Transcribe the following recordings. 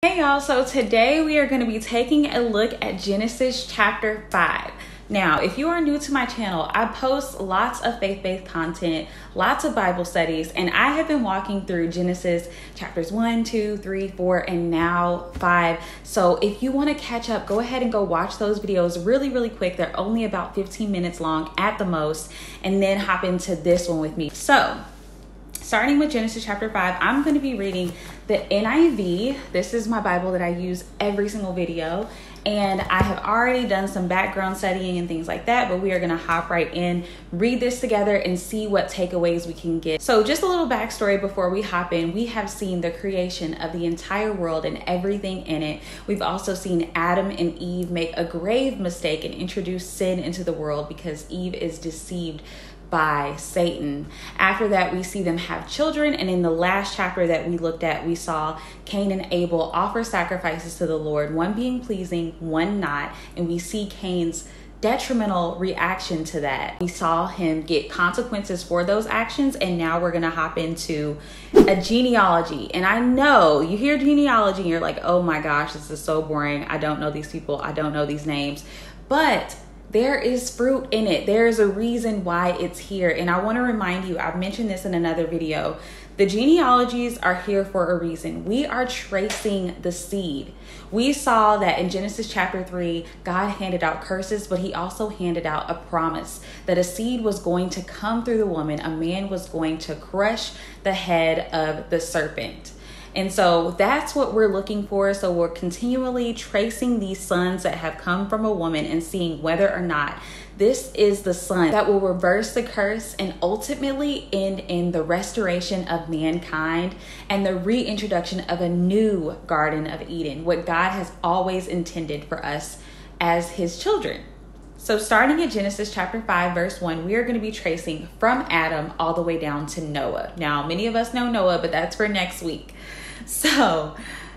Hey y'all, so today we are going to be taking a look at Genesis chapter 5. Now, if you are new to my channel, I post lots of faith-based content, lots of Bible studies, and I have been walking through Genesis chapters 1, 2, 3, 4, and now 5. So if you want to catch up, go ahead and go watch those videos really quick. They're only about 15 minutes long at the most, and then hop into this one with me. So, starting with Genesis chapter 5, I'm going to be reading the NIV. This is my Bible that I use every single video. And I have already done some background studying and things like that, but we are going to hop right in, read this together, and see what takeaways we can get. So just a little backstory before we hop in. We have seen the creation of the entire world and everything in it. We've also seen Adam and Eve make a grave mistake and introduce sin into the world because Eve is deceived by Satan. After that, we see them have children, and in the last chapter that we looked at, we saw Cain and Abel offer sacrifices to the Lord, one being pleasing, one not, and we see Cain's detrimental reaction to that. We saw him get consequences for those actions, and now we're gonna hop into a genealogy. And I know you hear genealogy and you're like, oh my gosh, this is so boring. I don't know these people, I don't know these names, but there is fruit in it. There is a reason why it's here. And I want to remind you, I've mentioned this in another video, the genealogies are here for a reason. We are tracing the seed. We saw that in Genesis chapter 3, God handed out curses, but he also handed out a promise that a seed was going to come through the woman. A man was going to crush the head of the serpent. And so that's what we're looking for. So we're continually tracing these sons that have come from a woman and seeing whether or not this is the son that will reverse the curse and ultimately end in the restoration of mankind and the reintroduction of a new Garden of Eden, what God has always intended for us as his children. So starting at Genesis chapter 5, verse 1, we are going to be tracing from Adam all the way down to Noah. Now, many of us know Noah, but that's for next week. So,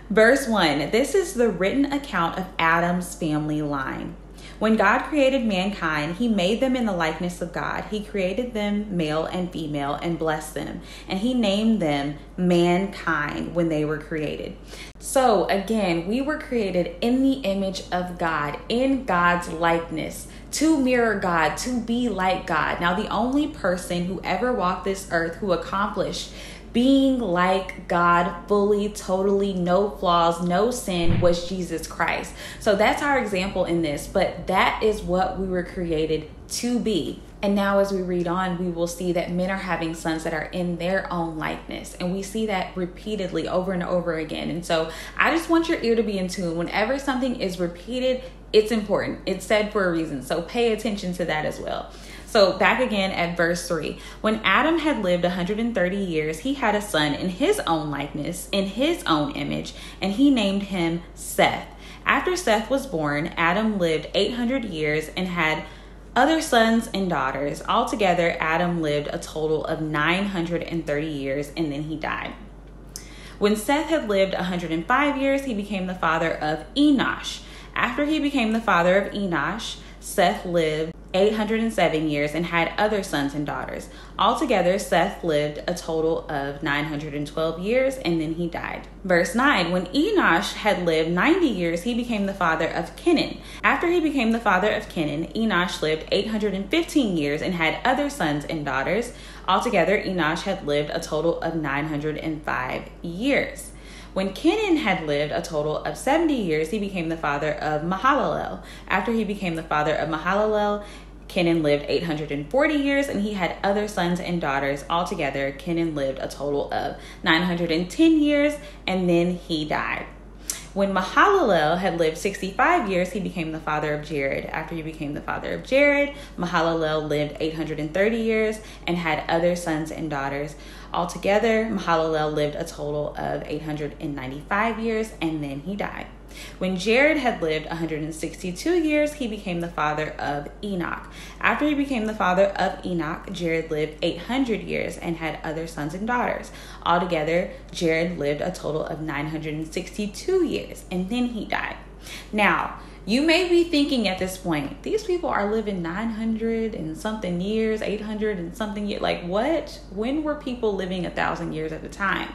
verse 1, this is the written account of Adam's family line. When God created mankind, he made them in the likeness of God. He created them male and female and blessed them. And he named them mankind when they were created. So again, we were created in the image of God, in God's likeness, to mirror God, to be like God. Now, the only person who ever walked this earth who accomplished being like God fully, totally, no flaws, no sin was Jesus Christ. So that's our example in this, but that is what we were created to be. And now as we read on, we will see that men are having sons that are in their own likeness. And we see that repeatedly over and over again. And so I just want your ear to be in tune. Whenever something is repeated, it's important. It's said for a reason. So pay attention to that as well. So back again at verse 3, when Adam had lived 130 years, he had a son in his own likeness, in his own image, and he named him Seth. After Seth was born, Adam lived 800 years and had other sons and daughters. Altogether, Adam lived a total of 930 years, and then he died. When Seth had lived 105 years, he became the father of Enosh. After he became the father of Enosh, Seth lived 807 years and had other sons and daughters. Altogether, Seth lived a total of 912 years, and then he died. Verse 9, when Enosh had lived 90 years, he became the father of Kenan. After he became the father of Kenan, Enosh lived 815 years and had other sons and daughters. Altogether, Enosh had lived a total of 905 years. When Kenan had lived a total of 70 years, he became the father of Mahalalel. After he became the father of Mahalalel, Kenan lived 840 years and he had other sons and daughters. Altogether, Kenan lived a total of 910 years, and then he died. When Mahalalel had lived 65 years, he became the father of Jared. After he became the father of Jared, Mahalalel lived 830 years and had other sons and daughters. Altogether, Mahalalel lived a total of 895 years, and then he died. When Jared had lived 162 years, he became the father of Enoch. After he became the father of Enoch, Jared lived 800 years and had other sons and daughters. Altogether, Jared lived a total of 962 years, and then he died. Now, you may be thinking at this point, these people are living 900 and something years, 800 and something years. Like what? When were people living 1,000 years at a time?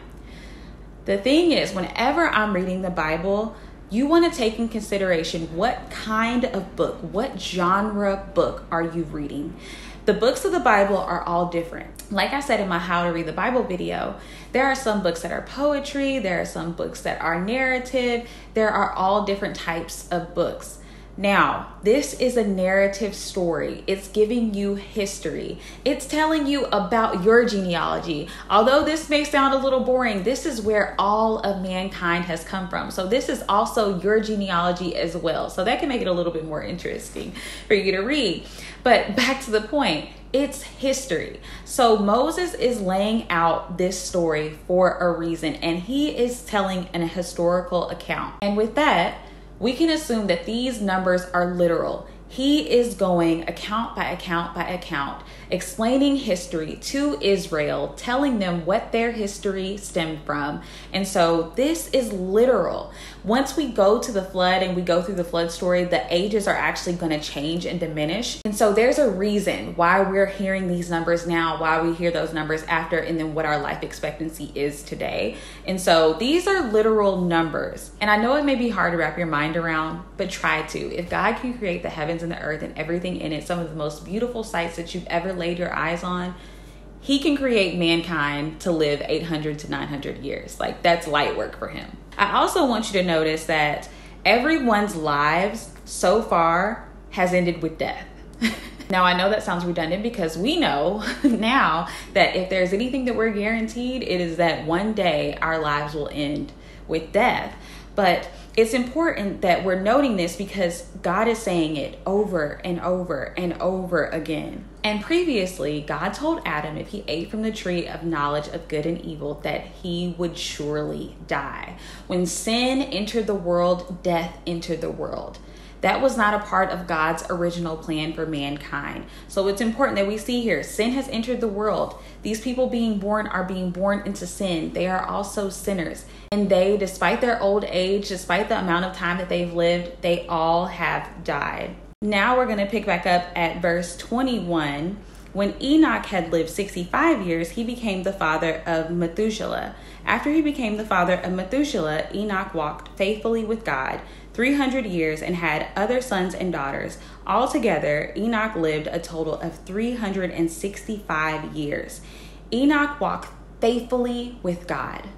The thing is, whenever I'm reading the Bible, you want to take in consideration what kind of book, what genre book are you reading? The books of the Bible are all different. Like I said in my How to Read the Bible video, there are some books that are poetry, there are some books that are narrative, there are all different types of books. Now, this is a narrative story. It's giving you history. It's telling you about your genealogy. Although this may sound a little boring, this is where all of mankind has come from. So this is also your genealogy as well. So that can make it a little bit more interesting for you to read. But back to the point, it's history. So Moses is laying out this story for a reason, and he is telling an historical account. And with that, we can assume that these numbers are literal. He is going account by account by account, explaining history to Israel, telling them what their history stemmed from. And so this is literal. Once we go to the flood and we go through the flood story, the ages are actually going to change and diminish. And so there's a reason why we're hearing these numbers now, why we hear those numbers after, and then what our life expectancy is today. And so these are literal numbers. And I know it may be hard to wrap your mind around, but try to. If God can create the heavens and the earth and everything in it, some of the most beautiful sights that you've ever laid your eyes on, he can create mankind to live 800 to 900 years. Like, that's light work for him. I also want you to notice that everyone's lives so far has ended with death. Now, I know that sounds redundant because we know now that if there's anything that we're guaranteed, it is that one day our lives will end with death. But it's important that we're noting this because God is saying it over and over and over again. And previously, God told Adam if he ate from the tree of knowledge of good and evil, that he would surely die. When sin entered the world, death entered the world. That was not a part of God's original plan for mankind. So it's important that we see here, sin has entered the world. These people being born are being born into sin. They are also sinners. And they, despite their old age, despite the amount of time that they've lived, they all have died. Now we're going to pick back up at verse 21. When Enoch had lived 65 years, he became the father of Methuselah. After he became the father of Methuselah, Enoch walked faithfully with God 300 years and had other sons and daughters. Altogether, Enoch lived a total of 365 years. Enoch walked faithfully with God.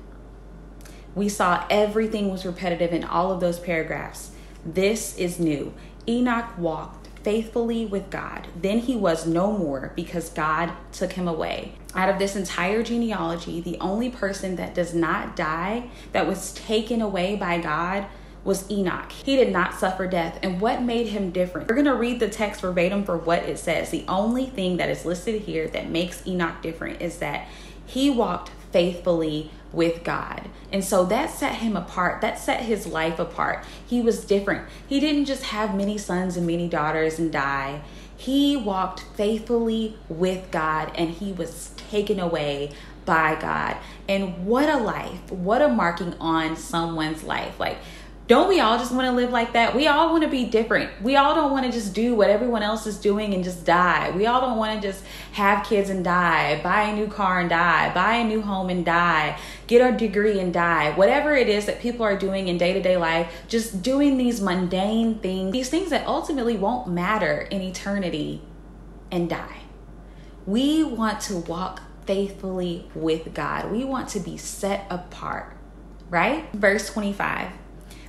We saw everything was repetitive in all of those paragraphs. This is new. Enoch walked faithfully with God. Then he was no more because God took him away. Out of this entire genealogy, the only person that does not die, that was taken away by God, was Enoch. He did not suffer death. And what made him different? We're going to read the text verbatim for what it says. The only thing that is listed here that makes Enoch different is that he walked faithfully with God. And so that set him apart. That set his life apart. He was different. He didn't just have many sons and many daughters and die. He walked faithfully with God, and he was taken away by God. And what a life. What a marking on someone's life. Like, don't we all just want to live like that? We all want to be different. We all don't want to just do what everyone else is doing and just die. We all don't want to just have kids and die, buy a new car and die, buy a new home and die, get our degree and die. Whatever it is that people are doing in day-to-day life, just doing these mundane things, these things that ultimately won't matter in eternity, and die. We want to walk faithfully with God. We want to be set apart, right? Verse 25.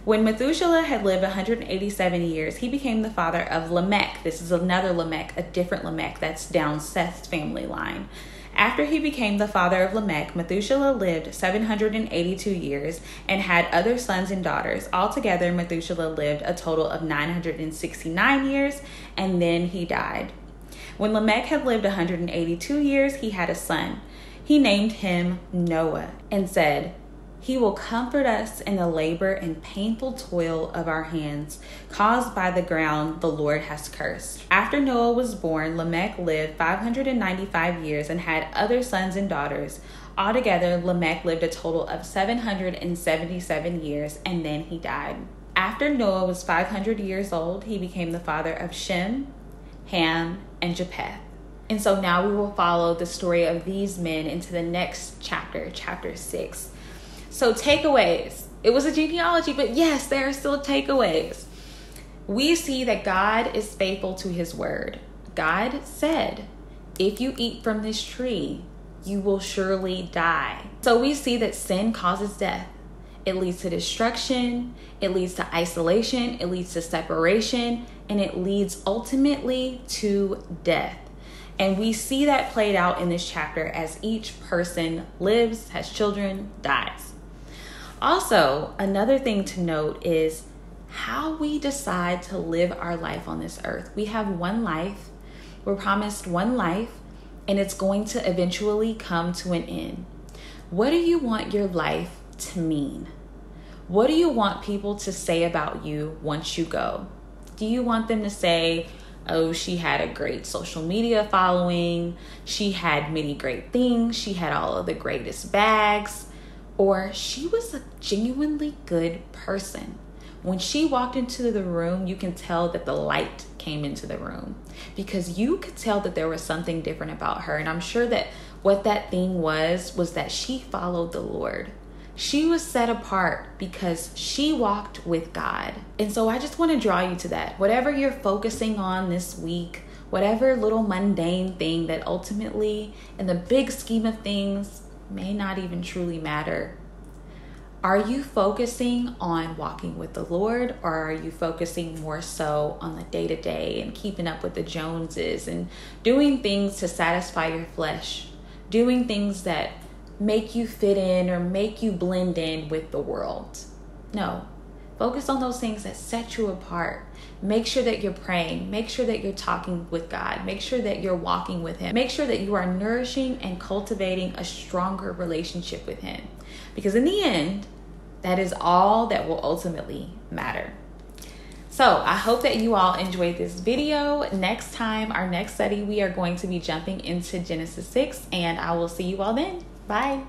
When Methuselah had lived 187 years, he became the father of Lamech. This is another Lamech, a different Lamech that's down Seth's family line. After he became the father of Lamech, Methuselah lived 782 years and had other sons and daughters. Altogether, Methuselah lived a total of 969 years, and then he died. When Lamech had lived 182 years, he had a son. He named him Noah and said, "He will comfort us in the labor and painful toil of our hands, caused by the ground the Lord has cursed." After Noah was born, Lamech lived 595 years and had other sons and daughters. Altogether, Lamech lived a total of 777 years, and then he died. After Noah was 500 years old, he became the father of Shem, Ham, and Japheth. And so now we will follow the story of these men into the next chapter, chapter 6. So takeaways. It was a genealogy, but yes, there are still takeaways. We see that God is faithful to his word. God said, if you eat from this tree, you will surely die. So we see that sin causes death. It leads to destruction, it leads to isolation, it leads to separation, and it leads ultimately to death. And we see that played out in this chapter as each person lives, has children, dies. Also, another thing to note is how we decide to live our life on this earth. We have one life, we're promised one life, and it's going to eventually come to an end. What do you want your life to mean? What do you want people to say about you once you go? Do you want them to say, oh, she had a great social media following, she had many great things, she had all of the greatest bags, or she was a genuinely good person? When she walked into the room, you can tell that the light came into the room because you could tell that there was something different about her. And I'm sure that what that thing was that she followed the Lord. She was set apart because she walked with God. And so I just want to draw you to that. Whatever you're focusing on this week, whatever little mundane thing that ultimately in the big scheme of things may not even truly matter. Are you focusing on walking with the Lord, or are you focusing more so on the day-to-day and keeping up with the Joneses and doing things to satisfy your flesh, doing things that make you fit in or make you blend in with the world? No. Focus on those things that set you apart. Make sure that you're praying. Make sure that you're talking with God. Make sure that you're walking with him. Make sure that you are nourishing and cultivating a stronger relationship with him. Because in the end, that is all that will ultimately matter. So I hope that you all enjoyed this video. Next time, our next study, we are going to be jumping into Genesis 6, and I will see you all then. Bye.